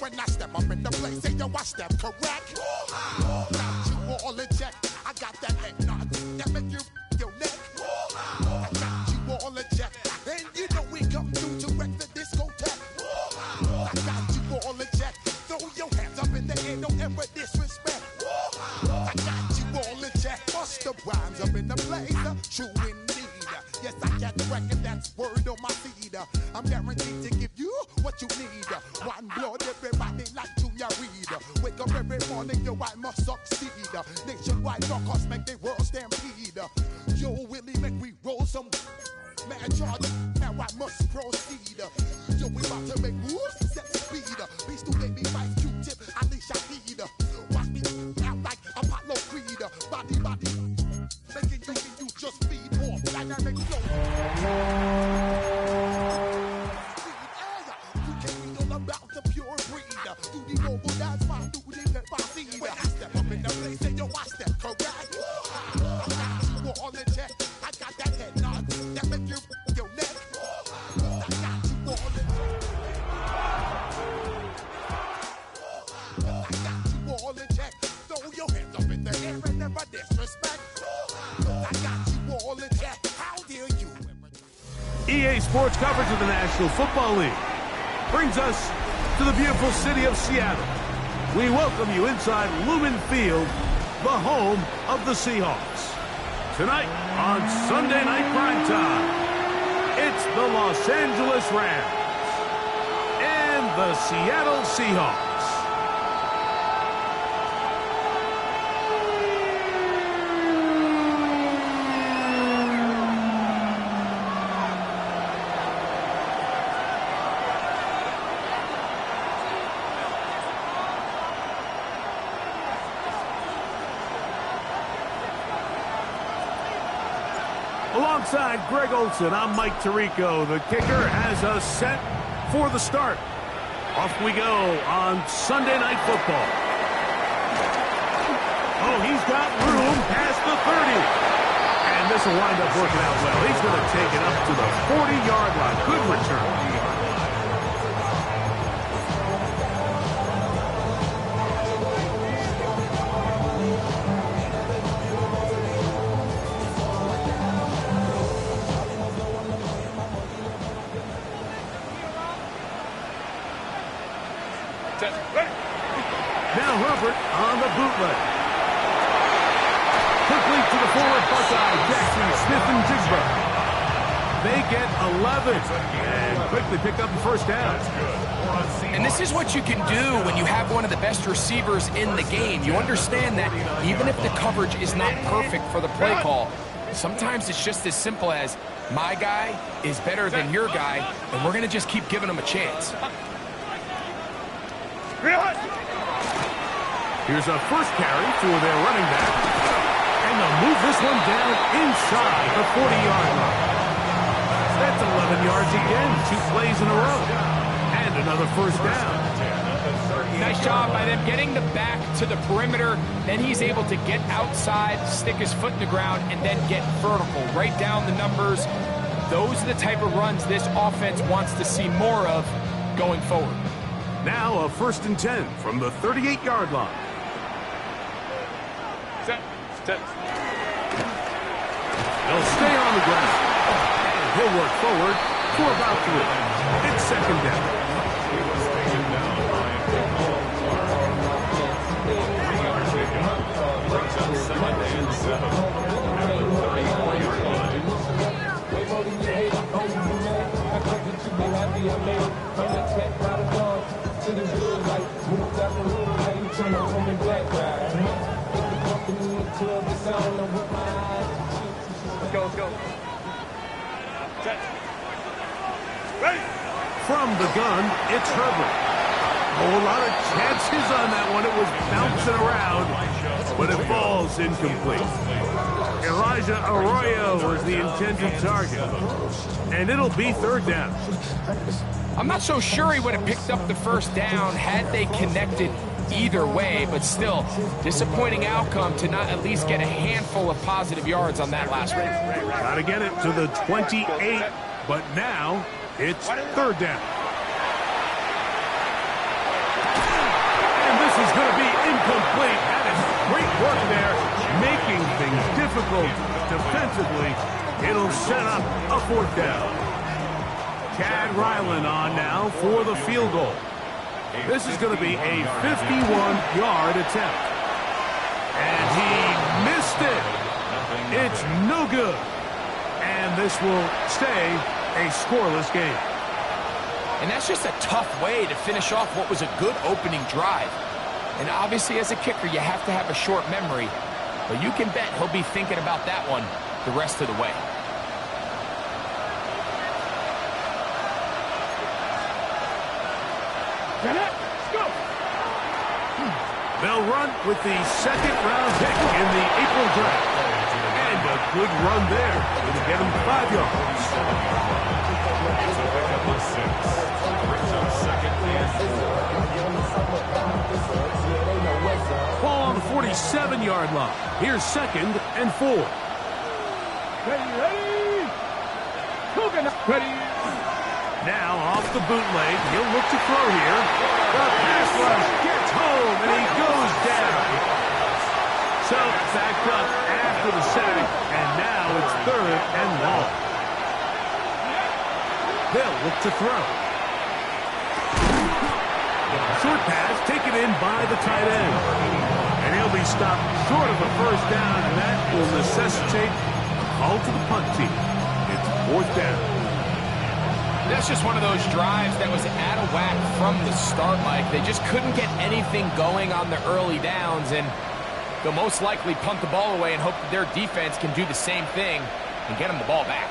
When I step up in the place, say yo, I step correct. Got you all in check. I got that head nod that make you your neck. I got you all in check, and you know we come through to wreck the discotheque. I got you all in check. Throw your hands up in the air, don't ever disrespect. I got you all in check. Bust the rhymes up in the place, true indeed. Yes, I got the record, that's word on my feed. I'm guaranteed to give you what you need. One blood, everybody like Junior Reed. Wake up every morning, yo, I must succeed. Nationwide rockers make the world stampede. Yo, Willie, make we roll some mad charge. Now I must proceed. Yo, we about to make moves, set speed. Beast to baby, vice Q-tip, Ali Shaheed. Watch me out like Apollo Creed. Body, making you just feed off. Dynamic flow. You can't read all about the pure breed. Do the noble, that's my duty, let my seed. When I step up in the place, say yo, I step correct. I got you all in check. I got that head nod that make you your neck. I got you all in check. I got you all in check. Throw your hands up in the air and never disrespect. I got you all in check. How dare you? EA Sports coverage of the National Football League brings us to the beautiful city of Seattle. We welcome you inside Lumen Field, the home of the Seahawks. Tonight on Sunday Night Primetime, it's the Los Angeles Rams and the Seattle Seahawks. Alongside Greg Olson, I'm Mike Tirico. The kicker has us set for the start. Off we go on Sunday Night Football. Oh, he's got room past the 30. And this will wind up working out well. He's going to take it up to the 40-yard line. Good return. Now Herbert on the bootleg. Complete to the forward Buckeye, Jackson, Smith, and Jigba. They get 11 and quickly pick up the first down. And this is what you can do when you have one of the best receivers in the game. You understand that even if the coverage is not perfect for the play call, sometimes it's just as simple as my guy is better than your guy, and we're going to just keep giving him a chance. Here's a first carry for their running back. And they'll move this one down inside the 40-yard line. That's 11 yards again, 2 plays in a row. And another first down. Nice job by them getting the back to the perimeter. Then he's able to get outside, stick his foot in the ground, and then get vertical. Right down the numbers. Those are the type of runs this offense wants to see more of going forward. Now a 1st and 10 from the 38-yard line. Set. They'll stay on the ground. And he'll work forward for about 3. It's 2nd down. Let's go. Set. Ready. From the gun, it's Herbert. Oh, a lot of chances on that one. It was bouncing around, but it falls incomplete. A Elijah Arroyo was the intended target. And it'll be third down. I'm not so sure he would have picked up the first down had they connected either way, but still, disappointing outcome to not at least get a handful of positive yards on that last one. Got to get it to the 28, but now it's third down. And this is going to be incomplete. That is great work there, making things difficult defensively. It'll set up a fourth down. Chad Ryland on now for the field goal. This is going to be a 51-yard attempt. And he missed it. It's no good. And this will stay a scoreless game. And that's just a tough way to finish off what was a good opening drive. And obviously, as a kicker, you have to have a short memory. But you can bet he'll be thinking about that one the rest of the way. They'll run with the second-round pick in the April draft. And a good run there. It'll get him 5 yards. So pick up a 6. Brings up second and 4. Ball on the 47-yard line. Here's second and 4. Ready? Ready? Now off the bootleg. He'll look to throw here. The pass rush gets home, and he goes down. So backed up after the sack, and now it's third and long. They'll look to throw. Short pass taken in by the tight end. And he'll be stopped short of a first down, and that will necessitate a call to the punt team. It's fourth down. That's just one of those drives that was out of whack from the start, Mike. They just couldn't get anything going on the early downs, and they'll most likely punt the ball away and hope that their defense can do the same thing and get them the ball back.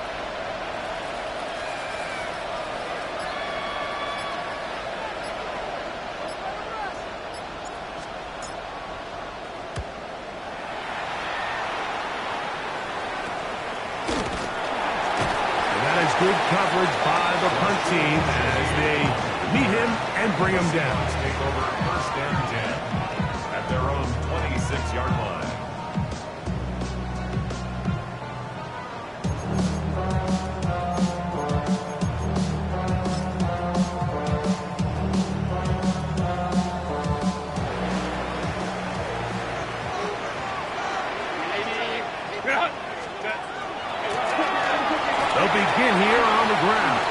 Good coverage by the punt team as they meet him and bring him down. Take over first and 10 at their own 26-yard line. They'll begin here on the ground.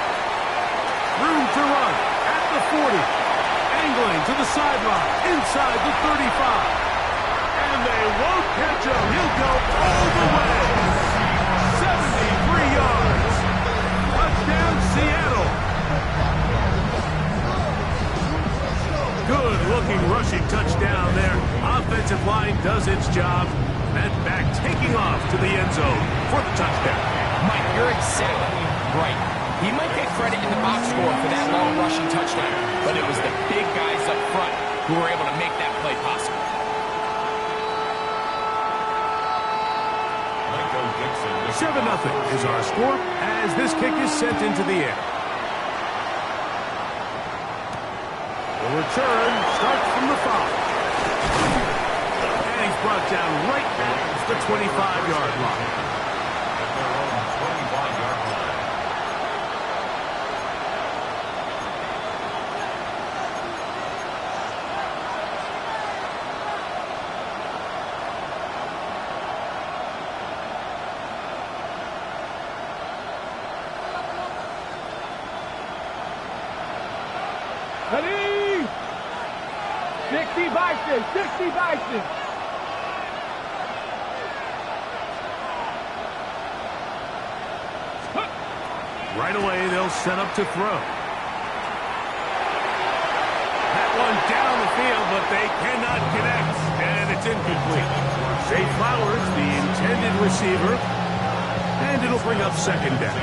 Room to run at the 40. Angling to the sideline, inside the 35. And they won't catch him. He'll go all the way. 73 yards. Touchdown, Seattle. Good-looking rushing touchdown there. Offensive line does its job. And back taking off to the end zone for the touchdown. Mike, you're exactly right. He might get credit in the box score for that long rushing touchdown, but it was the big guys up front who were able to make that play possible. 7-0 is our score as this kick is sent into the air. The return starts from the 5. And he's brought down right at the 25-yard line. Ready? 60 Bison, 60 Bison. Right away, they'll set up to throw. That one down the field, but they cannot connect, and it's incomplete. Zay Flowers, the intended receiver, and it'll bring up second down.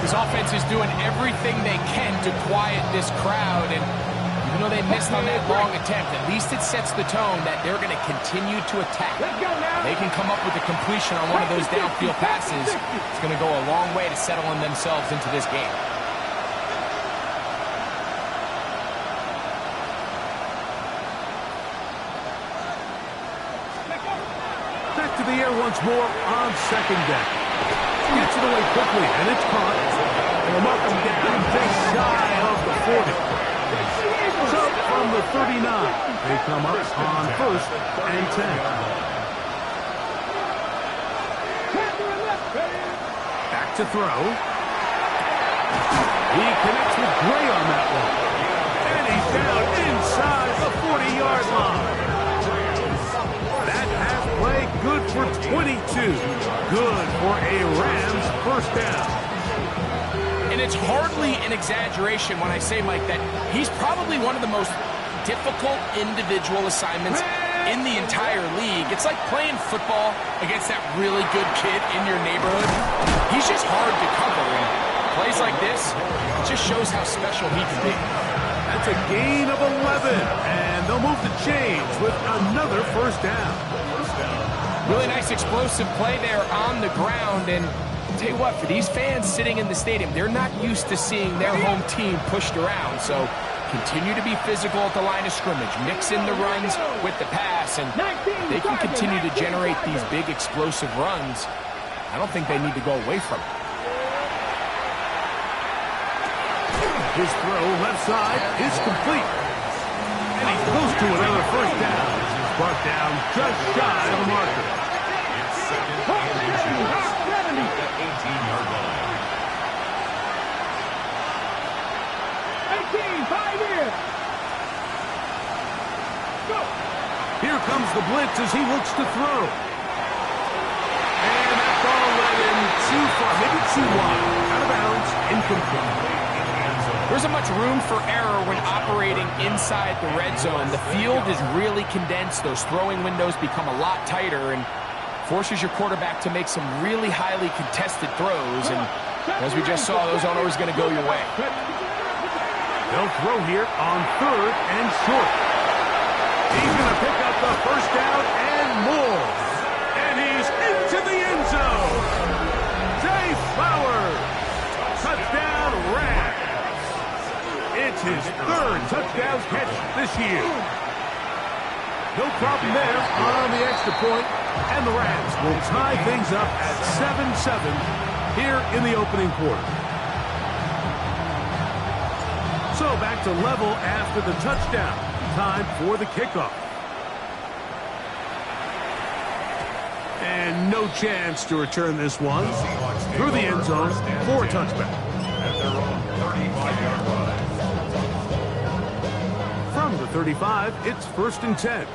This offense is doing everything they can to quiet this crowd, and you You know, they missed on that long attempt. At least it sets the tone that they're going to continue to attack. They can come up with a completion on one of those downfield passes. It's going to go a long way to settling themselves into this game. Back to the air once more on second down. Gets it away quickly, and it's caught. They'll mark him down just shy of the 40. So from the 39, they come up on 1st and 10. Back to throw. He connects with Gray on that one. And he's down inside the 40-yard line. That half play good for 22. Good for a Rams first down. And it's hardly an exaggeration when I say, Mike, that he's probably one of the most difficult individual assignments in the entire league. It's like playing football against that really good kid in your neighborhood. He's just hard to cover. And plays like this, it just shows how special he can be. That's a gain of 11, and they'll move the chains with another first down. Really nice explosive play there on the ground, and I'll tell you what, for these fans sitting in the stadium, they're not used to seeing their home team pushed around, so continue to be physical at the line of scrimmage, mix in the runs with the pass, and they can continue to generate these big explosive runs. I don't think they need to go away from it. His throw left side is complete. And he's close to another first down. He's brought down just shy of the marker. It's second and inches at the 18-yard line. 18, 5 in. Go. Here comes the blitz as he looks to throw. And that ball led him too far, maybe too wide. Out of bounds, incomplete. There isn't much room for error when operating inside the red zone. The field is really condensed. Those throwing windows become a lot tighter and forces your quarterback to make some really highly contested throws. And as we just saw, those aren't always going to go your way. They'll throw here on 3rd and short. He's going to pick up the first down and more. And he's into the end zone. Zay Flowers. Touchdown, Rams. It's his 3rd touchdown catch this year. No problem there on the extra point, and the Rams will tie things up at 7-7 here in the opening quarter. So back to level after the touchdown. Time for the kickoff. And no chance to return this one through the end zone for a touchback. At their own 35-yard line. From the 35, it's 1st and 10.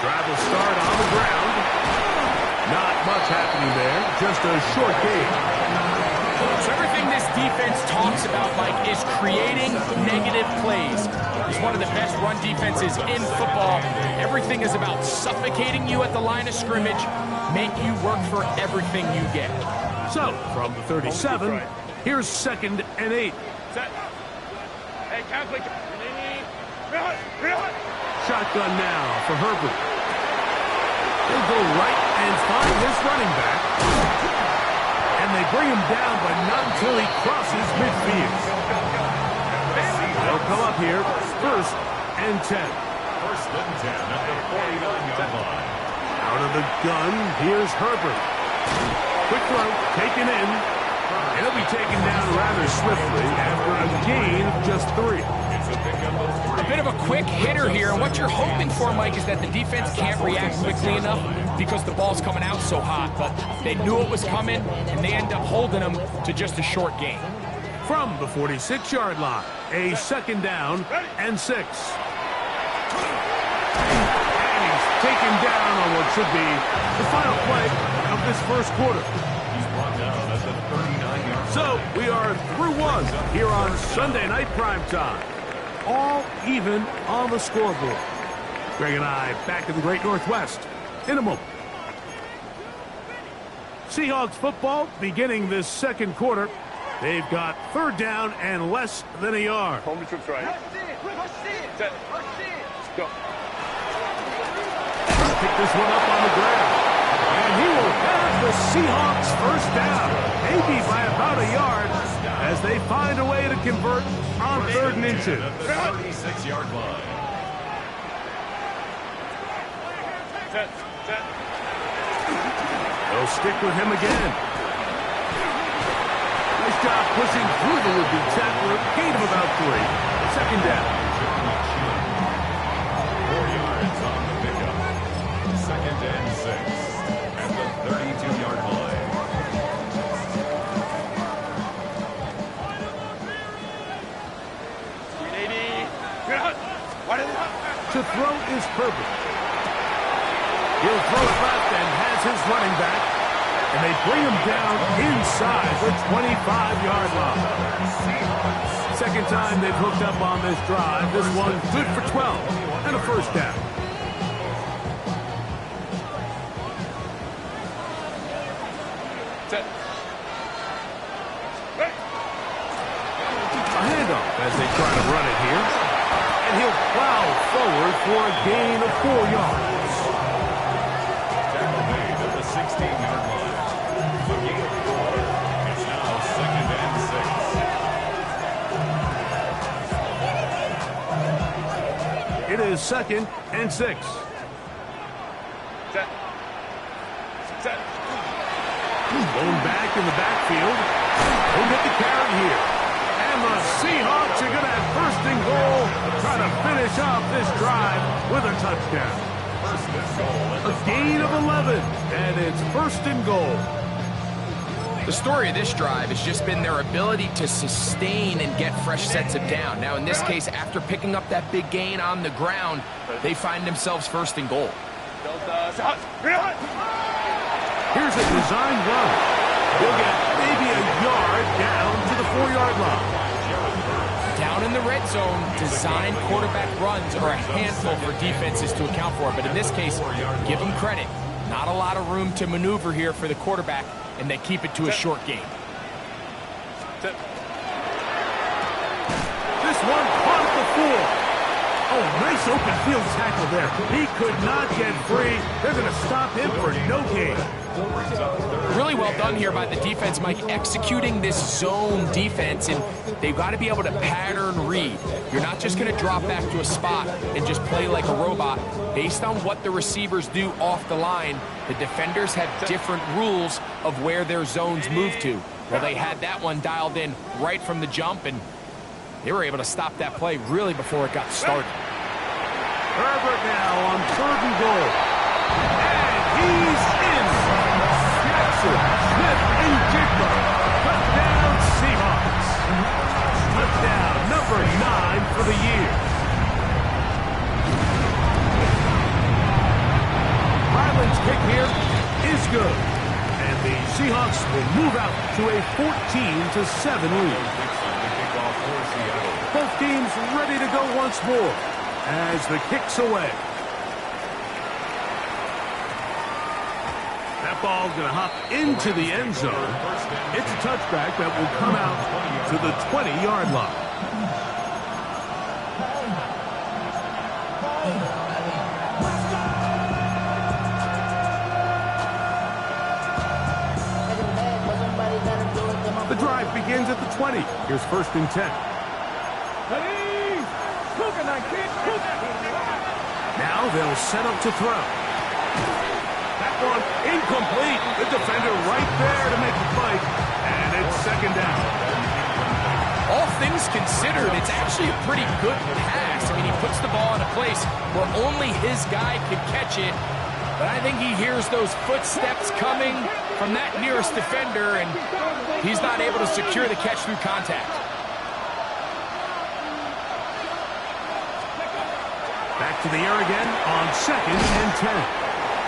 Drive will start on the ground. Not much happening there, just a short game. So everything this defense talks about, Mike, is creating negative plays. It's one of the best run defenses in football. Everything is about suffocating you at the line of scrimmage, make you work for everything you get. So, from the 37, here's 2nd and 8. Hey, Catholic. Shotgun now for Herbert. They'll go right and find his running back. And they bring him down, but not until he crosses midfield. They'll come up here, 1st and 10. 1st and 10 at the 49-yard line. Out of the gun, here's Herbert. Quick throw, taken in. And he'll be taken down rather swiftly after a gain of just 3. A bit of a quick hitter here, and what you're hoping for, Mike, is that the defense can't react quickly enough because the ball's coming out so hot, but they knew it was coming, and they end up holding them to just a short gain. From the 46-yard line, a 2nd down and 6. And he's taken down on what should be the final play of this first quarter. He's brought down at the 39-yard line. So we are through one here on Sunday Night Primetime. All even on the scoreboard. Greg and I back in the Great Northwest in a moment. Seahawks football beginning this second quarter. They've got third down and less than a yard. Home trips right. Set. Go. Pick this one up on the ground. And he will have the Seahawks first down. Maybe by about a yard as they find a way to convert on 3rd and inches. 36-yard line. Set. They'll stick with him again. Nice job pushing through the would-be tackler. Gain of about 3. 2nd down. 4 yards on the pickup. 2nd and 6 at the 32-yard line. To throw is perfect. He'll throw it left and has his running back. And they bring him down inside the 25-yard line. 2nd time they've hooked up on this drive. This one's good for 12 and a first down. Set. A handoff as they try to run it here. And he'll plow forward for a gain of 4 yards. Tackle made at the 16-yard line. A gain of 4. It's now 2nd and 6. It is 2nd and 6. Set. Going back in the backfield. He'll get the carry here. And the Seahawks are going to have 1st and goal, trying to finish off this drive with a touchdown. A gain of 11, and it's 1st and goal. The story of this drive has just been their ability to sustain and get fresh sets of down. Now, in this case, after picking up that big gain on the ground, they find themselves 1st and goal. Here's a designed run. He'll get maybe a yard down to the 4-yard line. Down in the red zone, designed quarterback runs are a handful for defenses to account for. But in this case, give them credit. Not a lot of room to maneuver here for the quarterback, and they keep it to a short game. This one caught at the 4. Oh, nice open field tackle there. He could not get free. They're going to stop him for no gain. Really well done here by the defense, Mike, executing this zone defense, and they've got to be able to pattern read. You're not just going to drop back to a spot and just play like a robot. Based on what the receivers do off the line, the defenders have different rules of where their zones move to. Well, they had that one dialed in right from the jump, and they were able to stop that play really before it got started. Herbert now on 3rd and goal. And he's in. Jackson, Smith, and Jigba. Touchdown, Seahawks. Touchdown number 9 for the year. Ryland's kick here is good. And the Seahawks will move out to a 14-7 lead. Both teams ready to go once more as the kick's away. That ball's going to hop into the end zone. It's a touchback that will come out to the 20-yard line. The drive begins at the 20. Here's 1st and 10. Now they'll set up to throw. That one incomplete. The defender right there to make the play. And it's 2nd down. All things considered, it's actually a pretty good pass. I mean, he puts the ball in a place where only his guy could catch it. But I think he hears those footsteps coming from that nearest defender, and he's not able to secure the catch through contact. Back to the air again on 2nd and 10.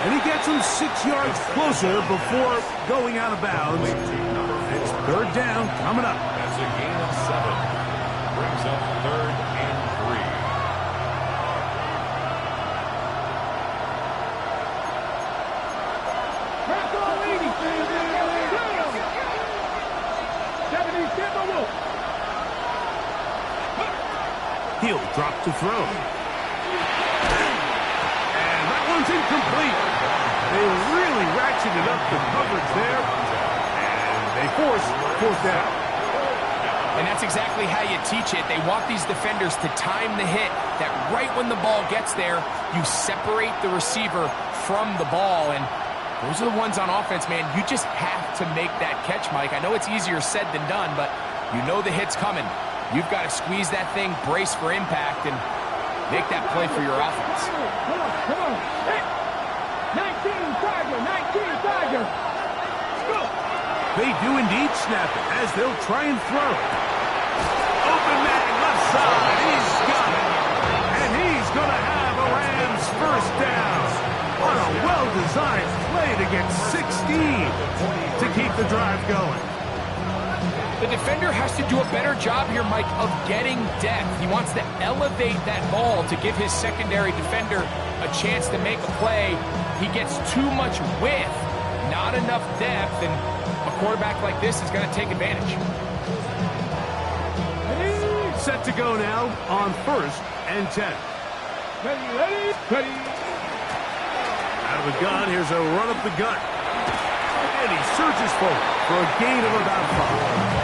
And he gets him 6 yards closer before going out of bounds. It's 3rd down coming up. That's a gain of 7. Brings up 3rd and 3. He'll drop to throw. And that one's incomplete. They really ratcheted up the coverage there. And they force fourth down. And that's exactly how you teach it. They want these defenders to time the hit, that right when the ball gets there, you separate the receiver from the ball. And those are the ones on offense, man. You just have to make that catch, Mike. I know it's easier said than done, but you know the hit's coming. You've got to squeeze that thing, brace for impact, and make that play for your offense. Come on. Hey, 19 Tiger. Go. They do indeed snap it as they'll try and throw. Open man left side. He's got it. And he's going to have a Rams first down. What a well-designed play to get 16 to keep the drive going. The defender has to do a better job here, Mike, of getting depth. He wants to elevate that ball to give his secondary defender a chance to make a play. He gets too much width, not enough depth, and a quarterback like this is going to take advantage. Set to go now on 1st and 10. Ready. Out of the gun, here's a run up the gut. And he surges forward for a gain of about 5.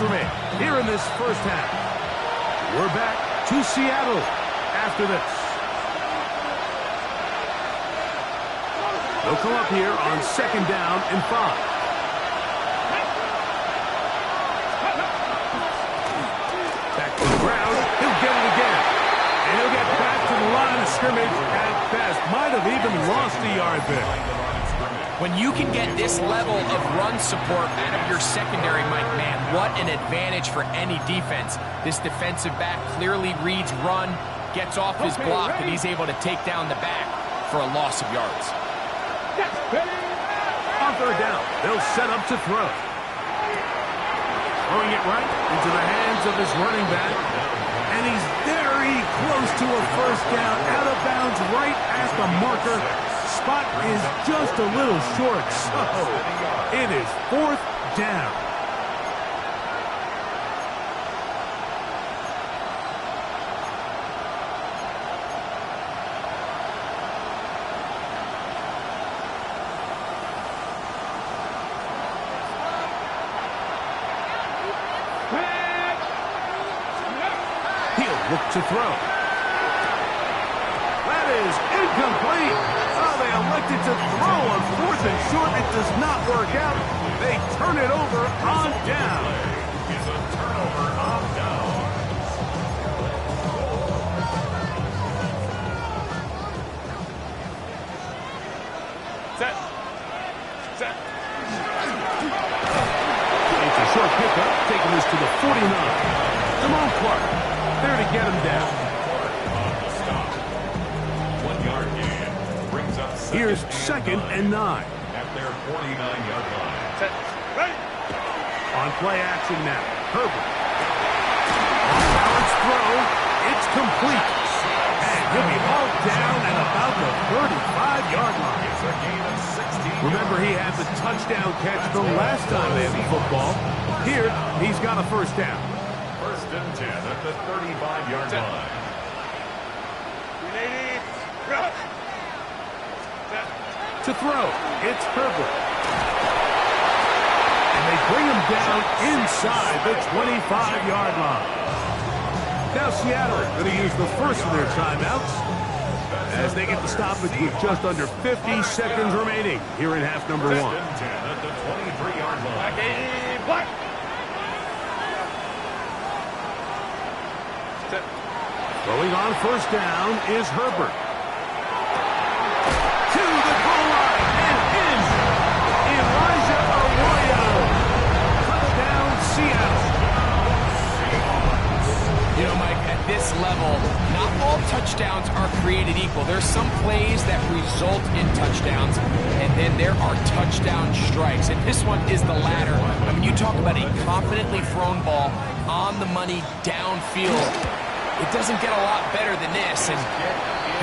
Remain here in this first half. We're back to Seattle after this. They'll come up here on 2nd down and 5. Back to the ground. He'll get it again. And he'll get back to the line of scrimmage at best. Might have even lost a yard there. When you can get this level of run support out of your secondary, Mike, man, what an advantage for any defense. This defensive back clearly reads run, gets off his block, and he's able to take down the back for a loss of yards. On 3rd down, they'll set up to throw. Throwing it right into the hands of his running back. And he's very close to a first down, out of bounds right at the marker. Spot is just a little short, so it is 4th down. He'll look to throw. That is incomplete. They elected to throw on 4th and short. It does not work out. They turn it over on down. It's a turnover on down. Set. It's a short pickup, taking this to the 49. Jamal Clark there to get him down. Here's 2nd and 9. At their 49-yard line. Set. Ready. On play action now. Herbert. On balance throw. It's complete. And he'll be hauled down at about the 35-yard line. It's a gain of 16. Remember, he had the touchdown catch the last time they had the football. Here, he's got a first down. 1st and 10 at the 35-yard line. 380. Rush. To throw, it's Herbert. And they bring him down inside the 25-yard line. Now Seattle going to use the first of their timeouts as they get the stoppage with just under 50 seconds remaining here in half number 1. 1st and 10 at the 23-yard line. Black. Throwing on first down is Herbert. To the goal line and in. Elijah Arroyo. Touchdown, Seattle. You know, Mike, at this level, not all touchdowns are created equal. There's some plays that result in touchdowns, and then there are touchdown strikes. And this one is the latter. I mean, you talk about a confidently thrown ball on the money downfield. It doesn't get a lot better than this, and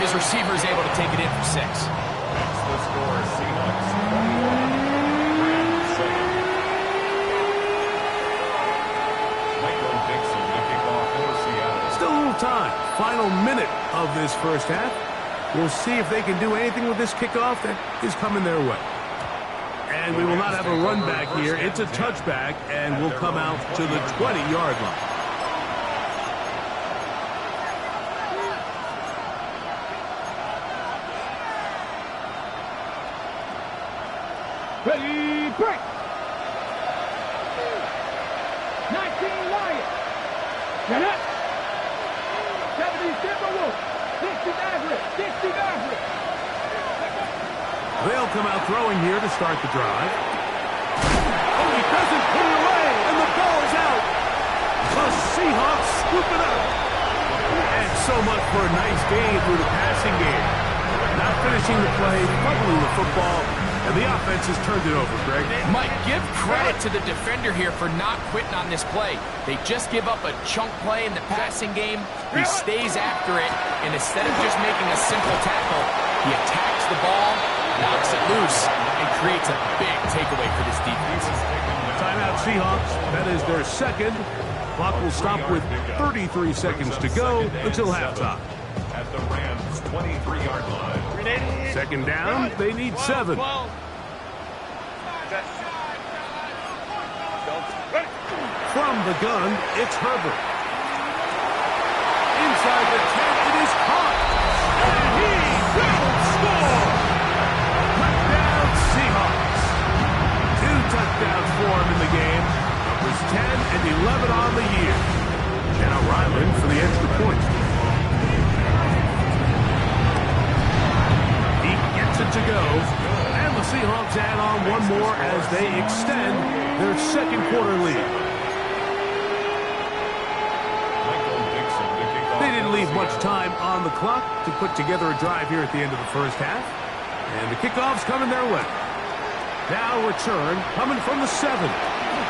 his receiver is able to take it in for 6. That's the score. Seahawks 21, Rams 7. Michael Dixon to kick off for Seattle. Still a little time. Final minute of this first half. We'll see if they can do anything with this kickoff that is coming their way. And we will not have a run back here. It's a touchback, and we'll come out to the 20-yard line. Ready, break! 19 Lions! Get up! 70 Timberwolves! 60 Mavericks! 60 Mavericks! They'll come out throwing here to start the drive. Oh, he doesn't put it away, and the ball's out. The Seahawks scoop it up. And so much for a nice gain through the passing game. Not finishing the play, fumbling the football, and the offense has turned it over, Greg. Mike, give credit to the defender here for not quitting on this play. They just give up a chunk play in the passing game. He stays after it, and instead of just making a simple tackle, he attacks the ball, knocks it loose, and creates a big takeaway for this defense. Timeout Seahawks. That is their second. Clock will stop with 33 seconds to go until halftime. At the Rams 23-yard line. Second down, they need 7. From the gun, it's Herbert. Inside the 10, it is caught. And he will score! Touchdown Seahawks. 2 touchdowns for him in the game. Numbers 10 and 11 on the year. Now Ryland for the extra point. He gets it to go. And the Seahawks add on one more as they extend their second quarter lead. They didn't leave much time on the clock to put together a drive here at the end of the first half. And the kickoff's coming their way. Now return coming from the 7.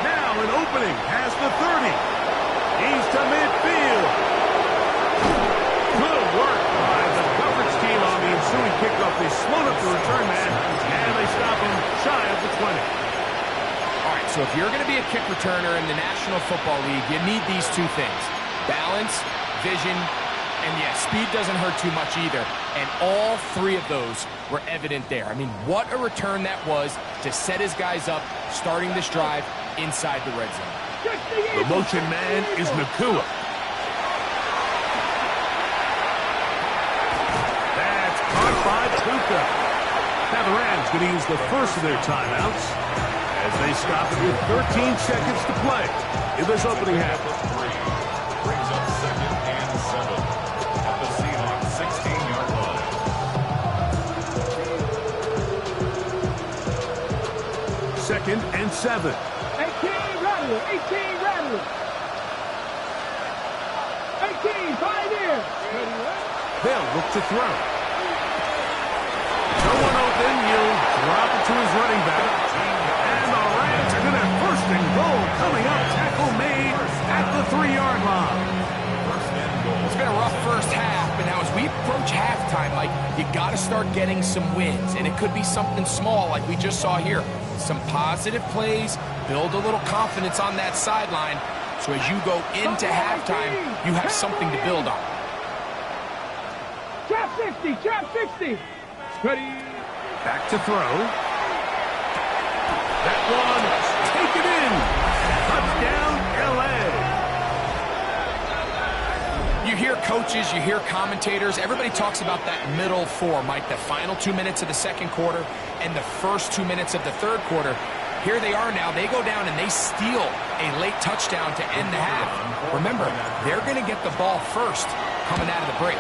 Now an opening past the 30. He's to midfield. Good work by the coverage team on the ensuing kickoff. They slowed up the return man, and they stop him shy of the 20. All right, so if you're going to be a kick returner in the National Football League, you need these 2 things. Balance, vision, and yeah, speed doesn't hurt too much either. And all 3 of those were evident there. I mean, what a return that was to set his guys up, starting this drive inside the red zone. The motion man is Nakua. That's caught by Tuca. Now the Rams going to use the first of their timeouts as they stop it with 13 seconds to play in this opening half. Brings up 2nd and 7 at the Seahawks 16-yard line. 2nd and 7. 18 Rattler! 18 Rattler! 18 Pioneer! They'll look to throw. No one open. He'll drop it to his running back. And the Rams are going to have 1st and goal coming up. Tackle made at the 3-yard line. It's been a rough first half, but now as we approach halftime, Mike, you got to start getting some wins. And it could be something small like we just saw here. Some positive plays, build a little confidence on that sideline. So as you go into halftime, you have something to build on. Trap 60! Trap 60! Ready? Back to throw. That one, take it in. Touchdown, L.A. You hear coaches, you hear commentators, everybody talks about that middle 4, Mike, the final 2 minutes of the second quarter and the first 2 minutes of the third quarter. Here they are now. They go down and they steal a late touchdown to end the half. Remember, they're going to get the ball first coming out of the break.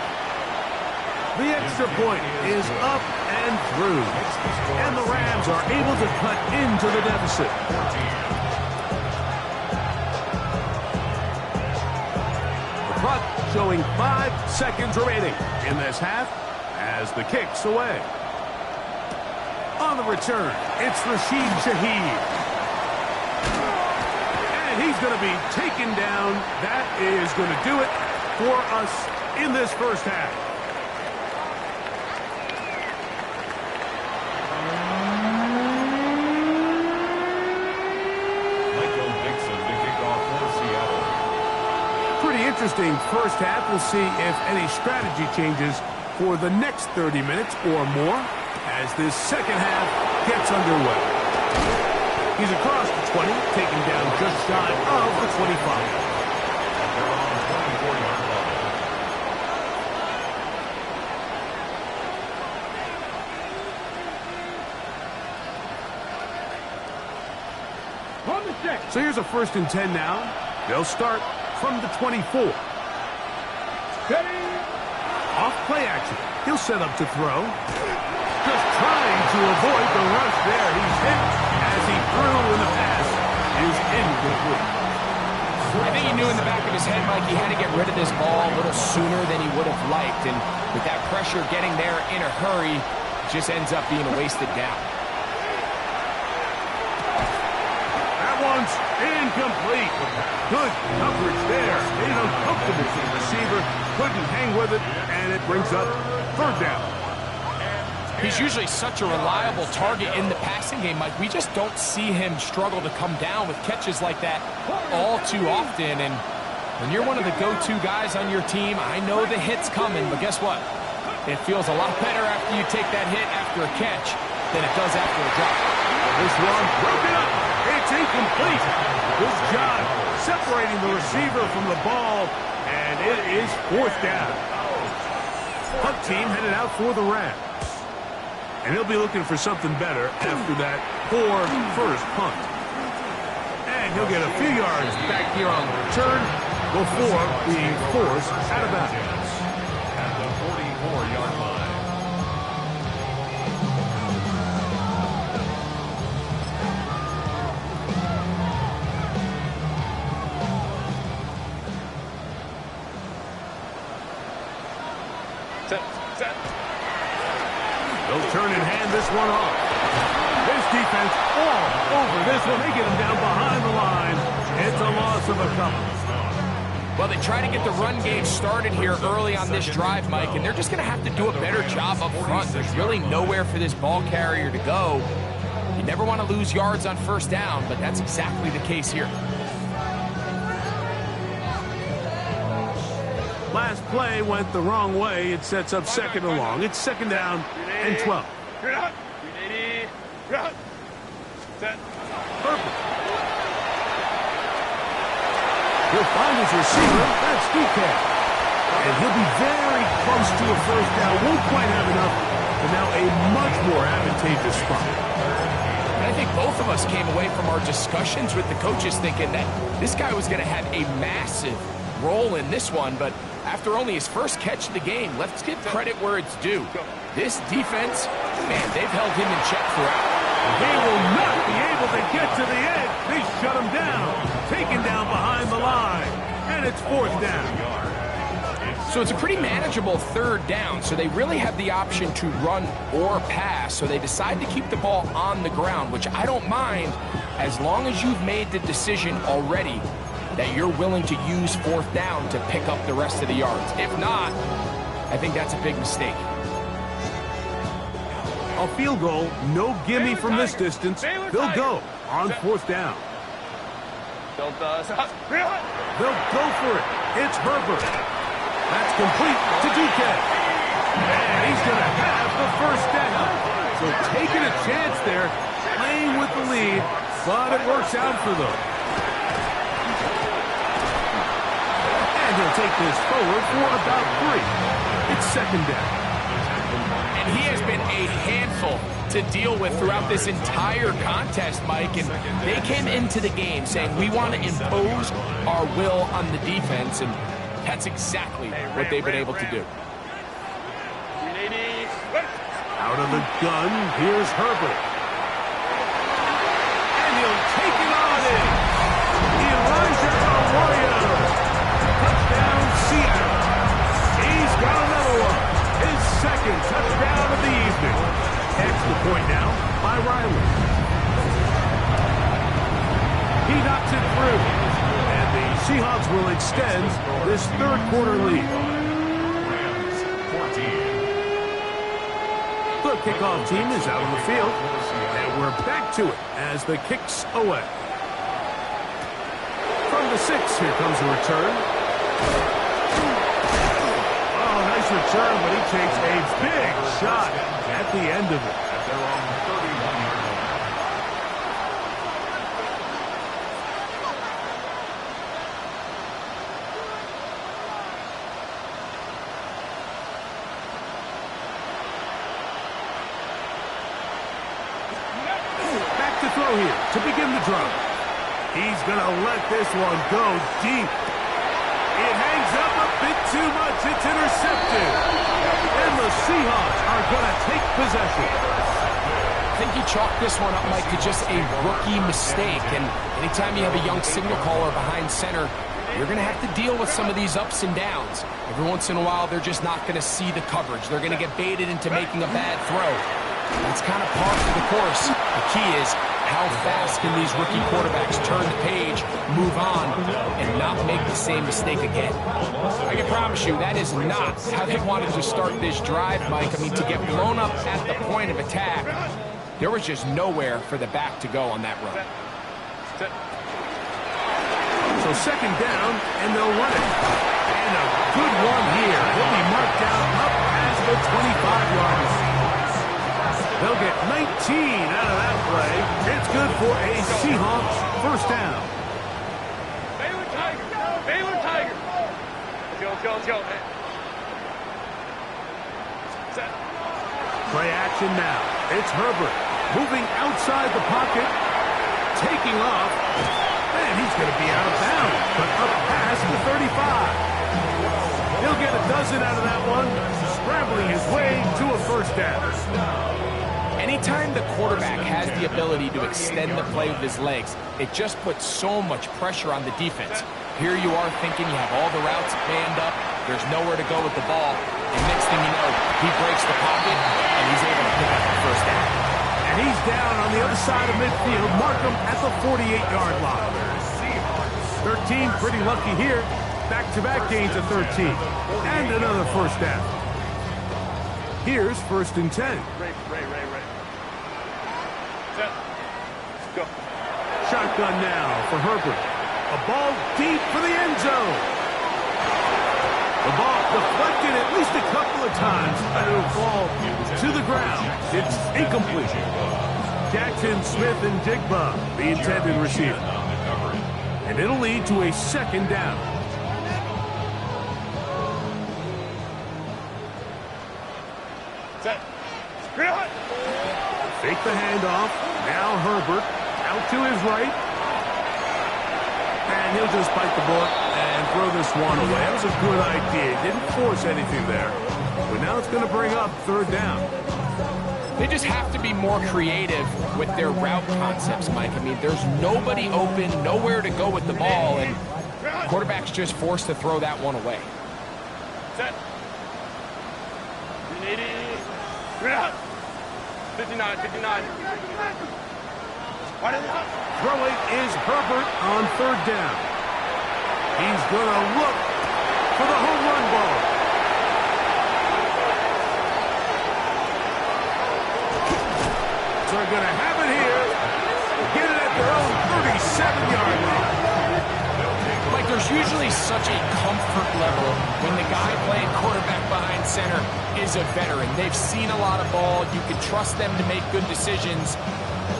The extra point is up and through. And the Rams are able to cut into the deficit. The clock showing 5 seconds remaining in this half as the kick's away. On the return, it's Rashid Shaheed. And he's going to be taken down. That is going to do it for us in this first half. Pretty interesting first half. We'll see if any strategy changes for the next 30 minutes or more as this second half gets underway. He's across the 20, taken down just shy of the 25. They're on the 24-yard line. So here's a 1st and 10 now. They'll start from the 24. Off play action. He'll set up to throw. Just trying to avoid the rush there. He's hit as he threw and the pass is incomplete. I think he knew in the back of his head, Mike, he had to get rid of this ball a little sooner than he would have liked. And with that pressure getting there in a hurry, it just ends up being a wasted down. That one's incomplete. Good coverage there. Made it uncomfortable for the receiver. Couldn't hang with it, and it brings up 3rd down. He's usually such a reliable target in the passing game, Mike. We just don't see him struggle to come down with catches like that all too often. And when you're one of the go-to guys on your team, I know the hit's coming, but guess what? It feels a lot better after you take that hit after a catch than it does after a drop. This one broken up. It's incomplete. Good job separating the receiver from the ball, and it is 4th down. Punt team headed out for the Rams. And he'll be looking for something better after that poor first punt. And he'll get a few yards back here on the return before being forced out of bounds. At the 44-yard line. Set. They'll turn and hand this one off. This defense all over this one. They get him down behind the line. It's a loss of a couple. Well, they try to get the run game started here early on this drive, Mike, and they're just going to have to do a better job up front. There's really nowhere for this ball carrier to go. You never want to lose yards on 1st down, but that's exactly the case here. Last play went the wrong way. It sets up 2nd and long. It's 2nd down and 12. Herbert. He'll find his receiver. That's DK. And he'll be very close to a 1st down. Won't quite have enough, but now a much more advantageous spot. And I think both of us came away from our discussions with the coaches thinking that this guy was going to have a massive role in this one, but after only his first catch of the game, let's give credit where it's due. This defense, man, they've held him in check throughout. He will not be able to get to the edge. They shut him down. Taken down behind the line. And it's 4th down. So it's a pretty manageable 3rd down, so they really have the option to run or pass, so they decide to keep the ball on the ground, which I don't mind as long as you've made the decision already that you're willing to use 4th down to pick up the rest of the yards. If not, I think that's a big mistake. A field goal, no gimme from this distance. They'll go on 4th down. They'll go for it. It's Herbert. That's complete to DK. And he's going to have the 1st down. So taking a chance there, playing with the lead, but it works out for them. And he'll take this forward for about 3. It's 2nd down. And he has been a handful to deal with throughout this entire contest, Mike. And they came into the game saying, we want to impose our will on the defense. And that's exactly what they've been able to do. Out of the gun, here's Herbert. And he'll take it on in. Elijah Arroyo. Touchdown, Seattle. He's got another one. His 2nd touchdown of the evening. Extra point now by Riley. He knocks it through. And the Seahawks will extend this third quarter lead. Rams 14. The kickoff team is out on the field, and we're back to it as the kick's away. From the 6, here comes the return. Oh, nice return, but he takes a big shot at the end of it. At their own 31-yard line. Back to throw here to begin the drive. He's going to let this one go deep. It hangs up a bit too much. It's intercepted. And the Seahawks are going to take possession. I think he chalked this one up, Mike, to just a rookie mistake. And anytime you have a young signal caller behind center, you're going to have to deal with some of these ups and downs. Every once in a while, they're just not going to see the coverage. They're going to get baited into making a bad throw. That's kind of par for the course. The key is, how fast can these rookie quarterbacks turn the page, move on, and not make the same mistake again? I can promise you that is not how they wanted to start this drive, Mike. I mean, to get blown up at the point of attack, there was just nowhere for the back to go on that run. So second down, and they'll run it. And a good one here. He'll be marked down up past the 25-yard line. They'll get 19 out of that play. It's good for a Seahawks first down. Baylor Tiger! Baylor Tiger! Let's go, man. Set. Play action now. It's Herbert moving outside the pocket, taking off, and he's going to be out of bounds, but up past the 35. He'll get a dozen out of that one, scrambling his way to a first down. Anytime the quarterback has the ability to extend the play with his legs, it just puts so much pressure on the defense. Here you are thinking you have all the routes manned up, there's nowhere to go with the ball, and next thing you know, he breaks the pocket, and he's able to pick up the first down. And he's down on the other side of midfield. Mark him at the 48-yard line. 13, pretty lucky here. Back-to-back gains of 13. And another first down. Here's first and 10. Ray. Set. Let's go. Shotgun now for Herbert. A ball deep for the end zone. The ball deflected at least a couple of times, and it'll fall to the ground. It's incomplete. Jackson, Smith, and Jigba, the intended receiver. And it'll lead to a second down. Set. Screen. Fake the handoff. Now Herbert out to his right. And he'll just bite the bullet and throw this one away. That was a good idea. Didn't force anything there. But now it's going to bring up third down. They just have to be more creative with their route concepts, Mike. I mean, there's nobody open, nowhere to go with the ball, and the quarterback's just forced to throw that one away. Set. 59. Throwing is Herbert on third down. He's going to look for the home run ball. So they're going to have it here. Get it at their own 37-yard line. Like, there's usually such a comfort level when the guy playing quarterback behind center is a veteran. They've seen a lot of ball. You can trust them to make good decisions.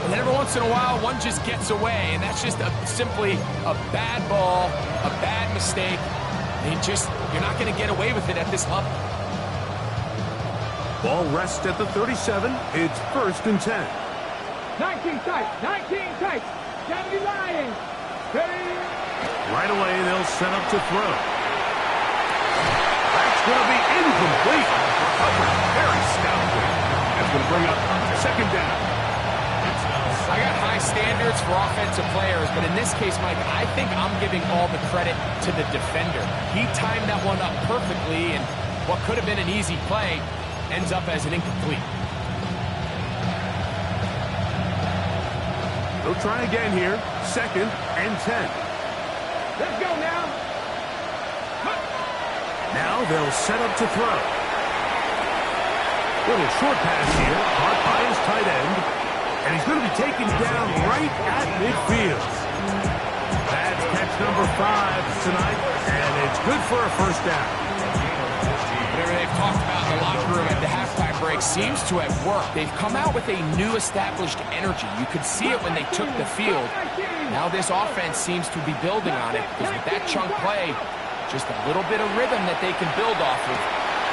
And then every once in a while, one just gets away, and that's just simply a bad ball, a bad mistake. You're not going to get away with it at this level. Ball rests at the 37. It's first and 10. 19 tight. 70 Lions. Right away, they'll set up to throw. That's going to be incomplete. Very stoutly. That's going to bring up second down. I got high standards for offensive players, but in this case, Mike, I think I'm giving all the credit to the defender. He timed that one up perfectly, and what could have been an easy play ends up as an incomplete. They'll try again here. Second and 10. Let's go now. Now they'll set up to throw. Little short pass here, caught by his tight end. And he's going to be taken down right at midfield. That's catch number 5 tonight, and it's good for a first down. Whatever they've talked about in the locker room at the halftime break seems to have worked. They've come out with a new established energy. You could see it when they took the field. Now this offense seems to be building on it, because with that chunk play, just a little bit of rhythm that they can build off of.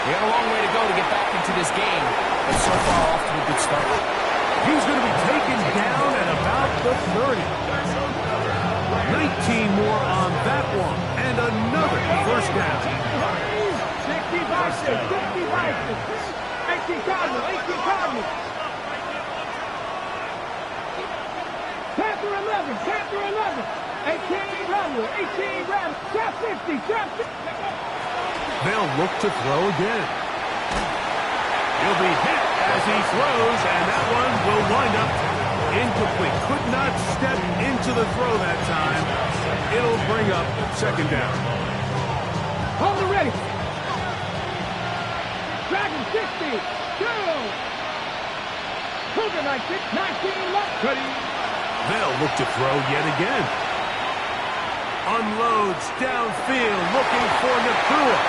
They got a long way to go to get back into this game, but so far off to a good start. He's going to be taken down at about the 30. 19 more on that one, and another first down. 18 Cardinals. Panther 11. 18 Rebels. Trap 50. They'll look to throw again. He'll be hit as he throws, and that one will wind up incomplete. Could not step into the throw that time. It'll bring up second down. Hold it ready. Dragon 60. Go. Cougar 19 left. Ready. They'll look to throw yet again. Unloads downfield, looking for Nakua.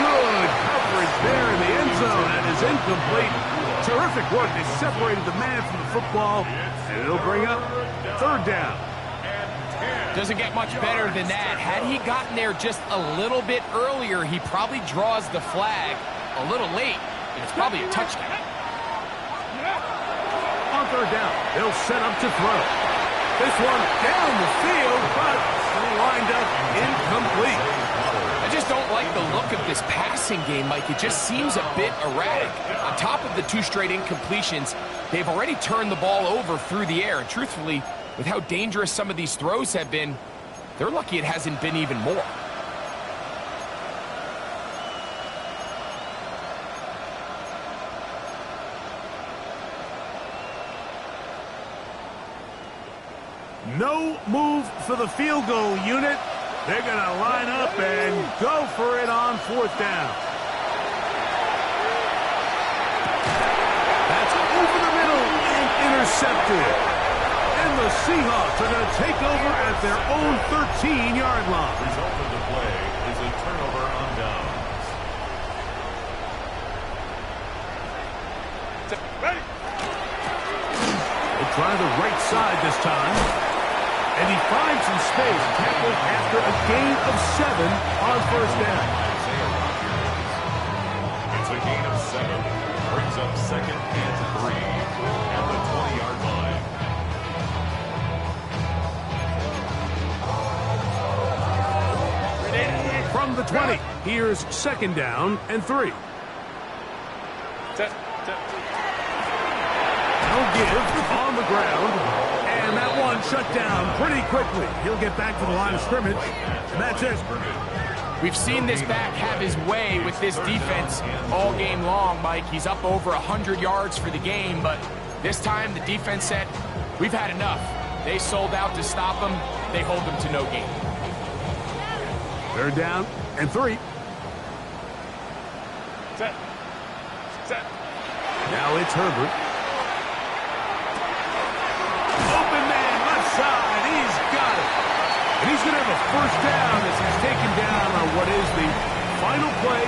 Good coverage there in the end zone, and is incomplete. Terrific work. They separated the man from the football, and it'll bring up third down. Doesn't get much better than that. Had he gotten there just a little bit earlier, he probably draws the flag a little late, and it's probably a touchdown. On third down, they'll set up to throw. This one down the field, but lined up incomplete. I just don't like the look of this passing game, Mike. It just seems a bit erratic. On top of the 2 straight incompletions, they've already turned the ball over through the air. And truthfully, with how dangerous some of these throws have been, they're lucky it hasn't been even more. No move for the field goal unit. They're going to line up and go for it on fourth down. That's over the middle and intercepted. And the Seahawks are going to take over at their own 13-yard line. Result of the play is a turnover on downs. Ready. They try the right side this time. And he finds some space, tackled after a gain of 7 on first down. It's a gain of 7. Brings up second and 3 at the 20-yard line. From the 20, here's second down and 3. No give on the ground. And that one shut down pretty quickly. He'll get back to the line of scrimmage, and that's it. We've seen this back have his way with this defense all game long, Mike. He's up over 100 yards for the game, but this time the defense said, we've had enough. They sold out to stop him. They hold him to no gain. Third down and 3. Set. Now it's Herbert. Open man, left side. He's got it. And he's going to have a first down as he's taken down on what is the final play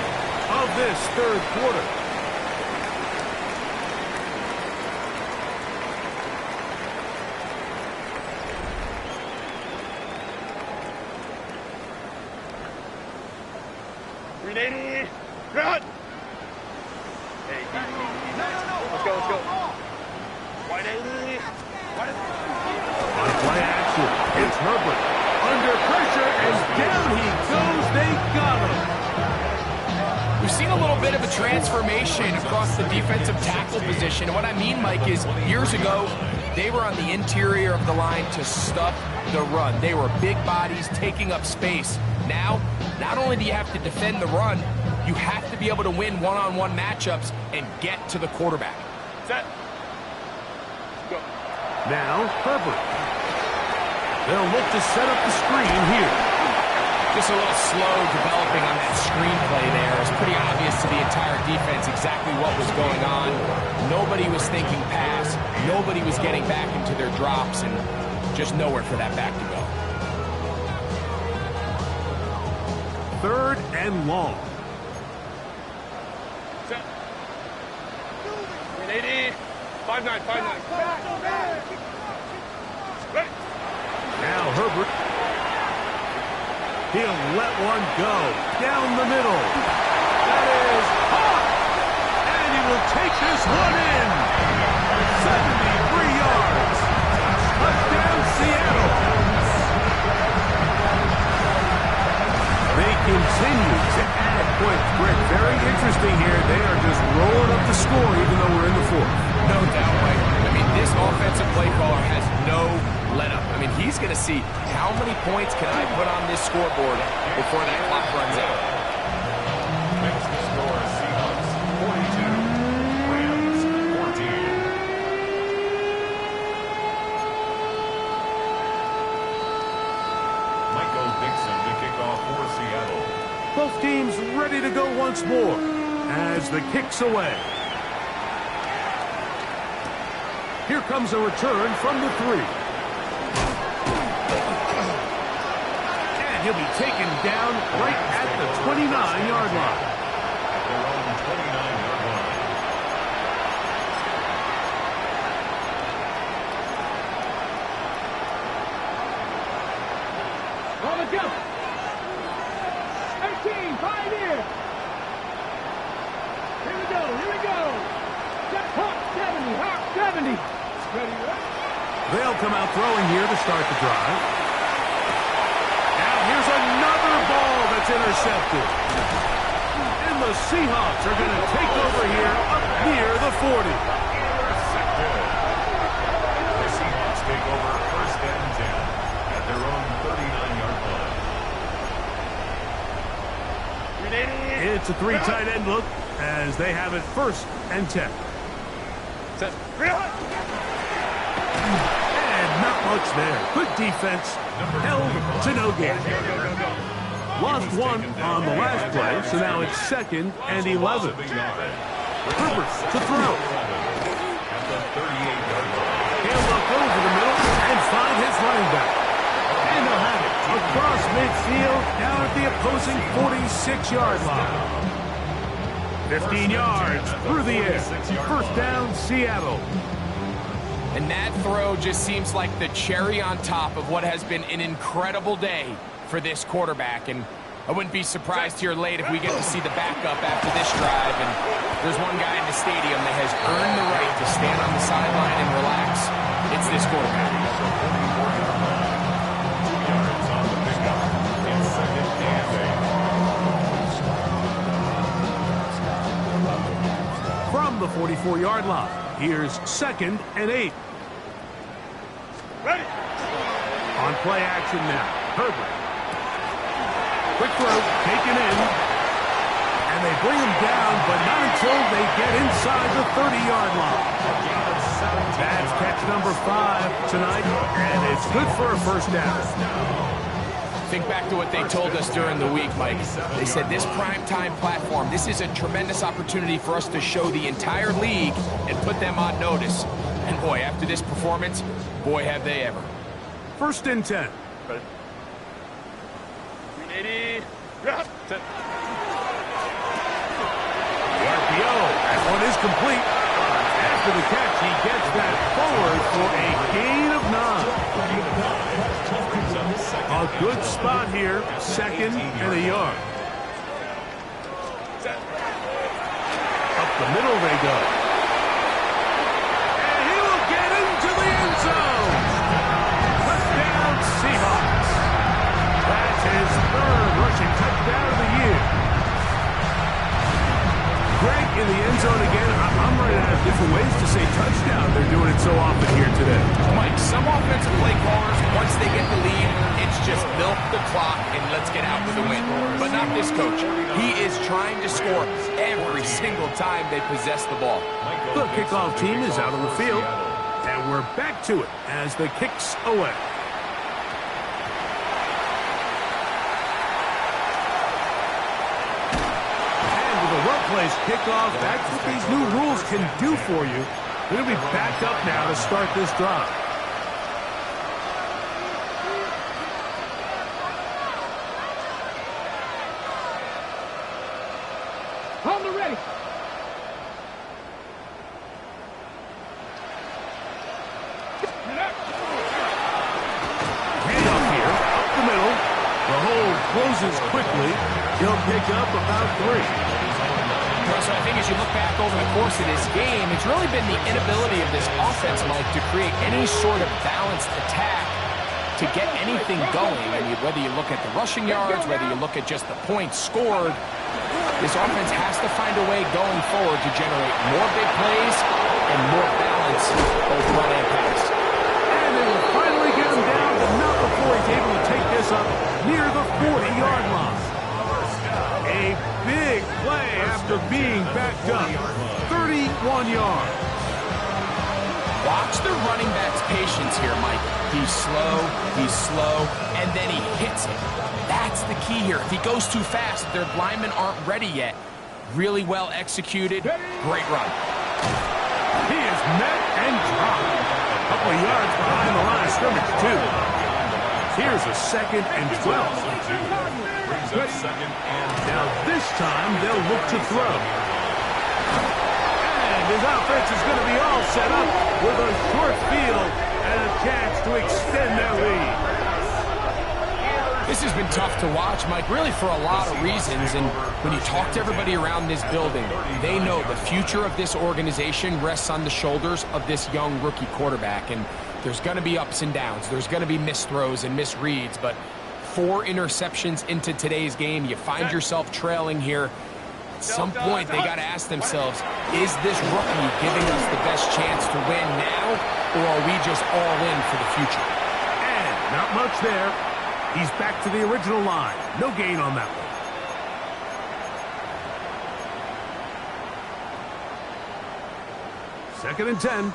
of this third quarter. Ready. Run. Hey, let's go. 180. On play action, it's Herbert. Under pressure, and down he goes. They got him. We've seen a little bit of a transformation across the defensive tackle position. And what I mean, Mike, is years ago, they were on the interior of the line to stop the run. They were big bodies taking up space. Now, not only do you have to defend the run, you have to be able to win one-on-one matchups and get to the quarterback. Set. Go. Now, Herbert. They'll look to set up the screen here. Just a little slow developing on that screenplay there. It's pretty obvious to the entire defense exactly what was going on. Nobody was thinking pass. Nobody was getting back into their drops, and just nowhere for that back to go. 3rd and long. Set. 380. 5-9, 5-9. Ready. Now Herbert. He'll let one go down the middle. That is hot. And he will take this one in. 73 yards. Touchdown, Seattle. They continue to add points. Rick, very interesting here. They are just rolling up the score even though we're in the 4th. No doubt, Mike. I mean, this offensive play caller has no let up. I mean, he's going to see how many points can I put on this scoreboard before that clock runs out. Next to score, Seahawks 42, Rams 14. Michael Dixon to kick off for Seattle. Both teams ready to go once more as the kick's away. Here comes a return from the 3. And he'll be taken down right at the 29-yard line. Their own 29-yard line. On the jump. 18, 5 here. Here we go, here we go. That's Hawk 70, Hawk 70. Ready, ready. They'll come out throwing here to start the drive. Now here's another ball that's intercepted. And the Seahawks are going to take over here up near the 40. Intercepted. The Seahawks take over 1st and 10 at their own 39-yard line. It's a 3 tight end look as they have it 1st and 10. Set. And not much there. Good defense. Held to no gain. Lost one on the last play, so now it's 2nd and 11. Herbert to throw. At the 38-yard line. He'll look over the middle and find his running back. And they'll have it across midfield down at the opposing 46-yard line. 15 yards through the air. 1st down, Seattle. And that throw just seems like the cherry on top of what has been an incredible day for this quarterback. And I wouldn't be surprised here late if we get to see the backup after this drive. And there's one guy in the stadium that has earned the right to stand on the sideline and relax. It's this quarterback. 2 yards on the pickup. It's 2nd and 8. From the 44-yard line, here's 2nd and 8. Ready. On play action now, Herbert. Quick throw, taken in. And they bring him down, but not until they get inside the 30-yard line. That's catch number 5 tonight, and it's good for a 1st down. Think back to what they told us during the week, Mike. They said this primetime platform, this is a tremendous opportunity for us to show the entire league and put them on notice. And boy, after this performance, boy, have they ever. 1st and 10. 380. Drop. Set. The RPO, that one is complete. After the catch, he gets that forward for a gain of 9. A good spot here, 2nd and a yard. Up the middle they go. And he will get into the end zone. Touchdown, Seahawks. That's his 3rd rushing touchdown of the year. Greg in the end zone again. I'm running out of different ways to say touchdown. They're doing it so often here today. Mike, some offensive play callers, once they get the lead, it's just milk the clock and let's get out with a win. But not this coach. He is trying to score every single time they possess the ball. The kickoff team is out on the field, and we're back to it as the kick's away. plays kickoff. That's what these new rules can do for you. They're going to be backed up now to start this drive. Hold it ready. Handoff here, up the middle. The hole closes quickly. He'll pick up about 3. Russell, I think as you look back over the course of this game, it's really been the inability of this offense, Mike, to create any sort of balanced attack to get anything going. I mean, whether you look at the rushing yards, whether you look at just the points scored, this offense has to find a way going forward to generate more big plays and more balance, both run and pass. And they will finally get him down, but not before he's able to take this up near the 40-yard line. A big play after being backed up. 31 yards. Watch the running back's patience here, Mike. He's slow, and then he hits it. That's the key here. If he goes too fast, their linemen aren't ready yet. Really well executed. Great run. He is met and dropped. A couple of yards behind the line of scrimmage, too. Here's a 2nd and 12. Now this time they'll look to throw. And his offense is going to be all set up with a short field and a chance to extend their lead. This has been tough to watch, Mike, really for a lot of reasons. And when you talk to everybody around this building, they know the future of this organization rests on the shoulders of this young rookie quarterback. And there's going to be ups and downs. There's going to be missed throws and misreads. But 4 interceptions into today's game, you find yourself trailing here. At some point, they got to ask themselves, is this rookie giving us the best chance to win now, or are we just all in for the future? And not much there. He's back to the original line. No gain on that one. Second and 10.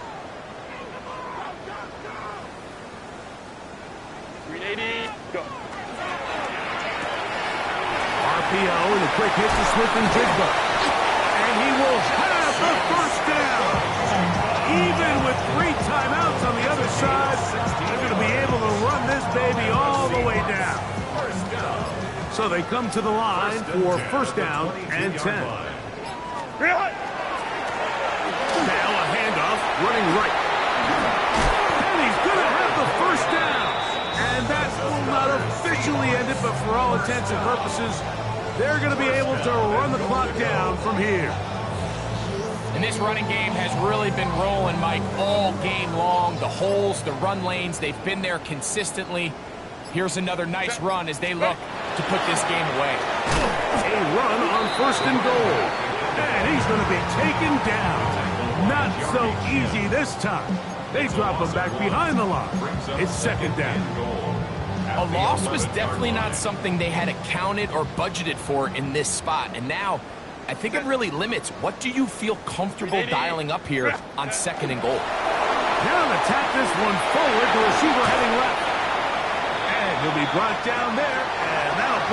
380, go. RPO and a quick hit to Smith and Jigba. And he will have the first down. Even with 3 timeouts on the other side, they're going to be able to run this baby all the way down. So they come to the line for first down and 10. Now a handoff running right. And he's going to have the first down. And that will not officially end it, but for all intents and purposes, they're going to be able to run the clock down from here. And this running game has really been rolling, Mike, all game long. The holes, the run lanes, they've been there consistently. Here's another nice run as they look to put this game away. A run on first and goal. And he's going to be taken down. Not so easy this time. They drop him back behind the line. It's second down. A loss was definitely not something they had accounted or budgeted for in this spot. And now, I think it really limits what do you feel comfortable dialing up here on second and goal. Now to tap this one forward, the receiver heading left. And he'll be brought down there, and that'll put